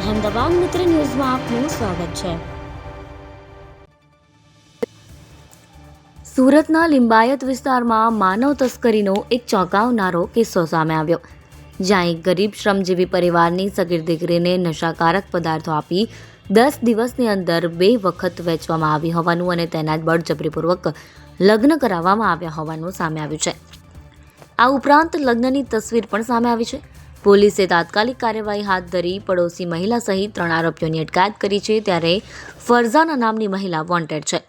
અહેમદાબાદ મિત્ર ન્યૂઝમાં આપનું સ્વાગત છે। સુરતના લિંબાયત વિસ્તારમાં માનવ તસ્કરીનો એક ચોંકાવનારો કિસ્સો સામે આવ્યો, જ્યાં એક ગરીબ શ્રમજીવી પરિવારની સગીર દીકરીને નશાકારક પદાર્થો આપી 10 દિવસની અંદર 2 વખત વેચવામાં આવી હોવાનું અને તેના જ બળજબરીપૂર્વક લગ્ન કરાવવામાં આવ્યા હોવાનું સામે આવ્યું છે। આ ઉપરાંત લગ્નની તસવીર પણ સામે આવી છે। પોલીસે તાત્કાલિક કાર્યવાહી હાથ ધરી પડોશી મહિલા સહિત 3 આરોપીઓની અટકાયત કરી છે, ત્યારે ફરઝાના નામની મહિલા વોન્ટેડ છે।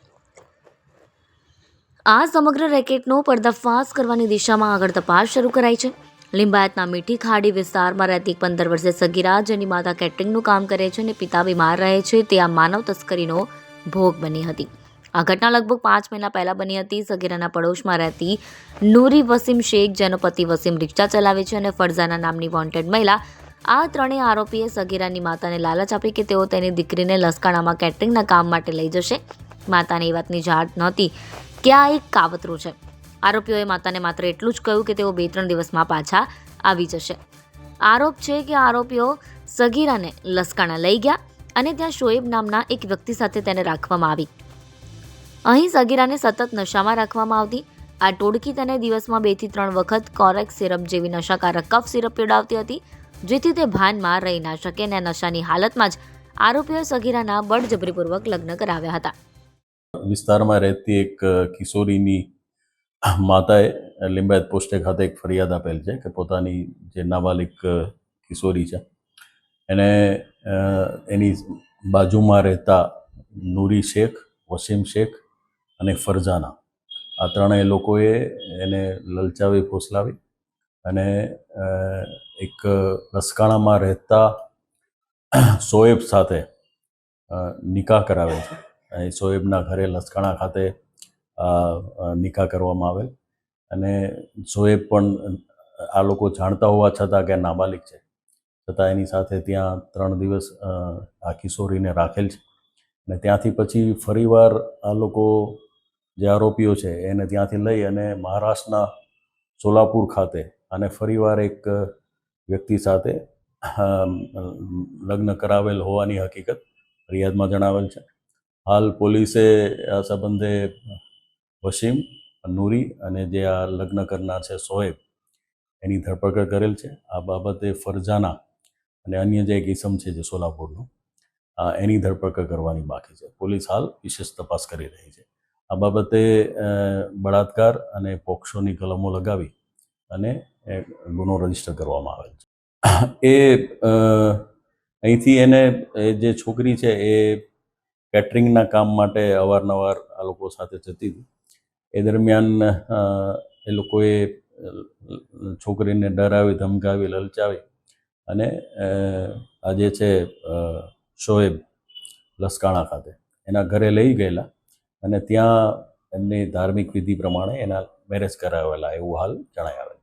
આ સમગ્ર રેકેટનો પર્દાફાશ કરવાની દિશામાં આગળ તપાસ શરૂ કરાઈ છે। લિંબાયતના મીઠી ખાડી વિસ્તારમાં રહેતી 15 વર્ષીય સગીરા, જેની માતા કેટરિંગનું કામ કરે છે અને પિતા બીમાર રહે છે, તે આ માનવ તસ્કરીનો ભોગ બની હતી। આ ઘટના લગભગ 5 મહિના પહેલા બની હતી। સગીરાના પડોશમાં રહેતી નૂરી વસીમ શેખ, જેનો પતિ વસીમ રિક્ષા ચલાવે છે, અને ફરઝાના નામની વોન્ટેડ મહિલા, આ ત્રણેય આરોપીએ સગીરાની માતાને લાલચ આપી કે તેઓ તેની દીકરીને લસકાણામાં કેટરિંગના કામ માટે લઈ જશે। માતાને એ વાતની જાણ નહોતી કે આ એક કાવતરું છે। આરોપીઓએ માતાને માત્ર એટલું જ કહ્યું કે તેઓ 2-3 દિવસમાં પાછા આવી જશે। આરોપ છે કે આરોપીઓ સગીરાને લસકાણા લઈ ગયા અને ત્યાં શોએબ નામના એક વ્યક્તિ સાથે તેને રાખવામાં આવી। અહીં સગીરાને સતત નશામાં રાખવામાં આવતી। આ ટોળકી તેને દિવસમાં 2 થી 3 વખત કોરેક્સ સિરપ જેવી નશાકારક કફ સિરપ પીવડાવતી હતી, જેથી તે ભાનમાં રહી ના શકે અને નશાની હાલતમાં જ આરોપીઓએ સગીરાના બળજબરીપૂર્વક લગ્ન કરાવ્યા હતા। વિસ્તારમાં રહેતી એક કિશોરીની માતાએ લિંબાયત પોસ્ટે ખાતે એક ફરિયાદ આપેલ છે કે પોતાની જે નાબાલિગ કિશોરી છે એને એની બાજુમાં રહેતા નૂરી શેખ, વસીમ શેખ અને ફરઝાના, આ ત્રણેય લોકોએ એને લલચાવી ફોસલાવી અને એક લસકાણામાં રહેતા શોએબ સાથે નિકાહ કરાવે છે। શોએબના ઘરે લસકાણા ખાતે નિકાહ કરવામાં આવેલ અને શોએબ પણ આ લોકો જાણતા હોવા છતાં કે નાબાલિગ છે, છતાં એની સાથે ત્યાં 3 દિવસ આ કિશોરીને રાખેલ છે અને ત્યાંથી પછી ફરીવાર આ લોકો જે આરોપીઓ છે એને ત્યાંથી લઈ અને મહારાષ્ટ્રના સોલાપુર ખાતે અને ફરીવાર એક વ્યક્તિ સાથે લગ્ન કરાવેલ હોવાની હકીકત ફરિયાદમાં જણાવેલ છે। હાલ પોલીસે આ સંબંધે વસીમ, નૂરી અને જે આ લગ્ન કરનાર છે શોએબ, એની ધરપકડ કરેલ છે। આ બાબતે ફરઝાના અને અન્ય જે એક ઇસમ છે જે સોલાપુરનું, એની ધરપકડ કરવાની બાકી છે। પોલીસ હાલ વિશેષ તપાસ કરી રહી છે। આ બાબતે બળાત્કાર અને પોક્સોની કલમો લગાવી અને ગુનો રજીસ્ટર કરવામાં આવેલ છે। એ અહીંથી એને જે છોકરી છે એ કેટરિંગના કામ માટે અવારનવાર આ લોકો સાથે જતી હતી। એ દરમિયાન એ લોકોએ છોકરીને ડરાવી, ધમકાવી, લલચાવી અને આ જે છે શોએબ લસકાણા ખાતે એના ઘરે લઈ ગયેલા અને ત્યાં એમની ધાર્મિક વિધિ પ્રમાણે એના મેરેજ કરાવેલા એવું હાલ જણાય આવે છે।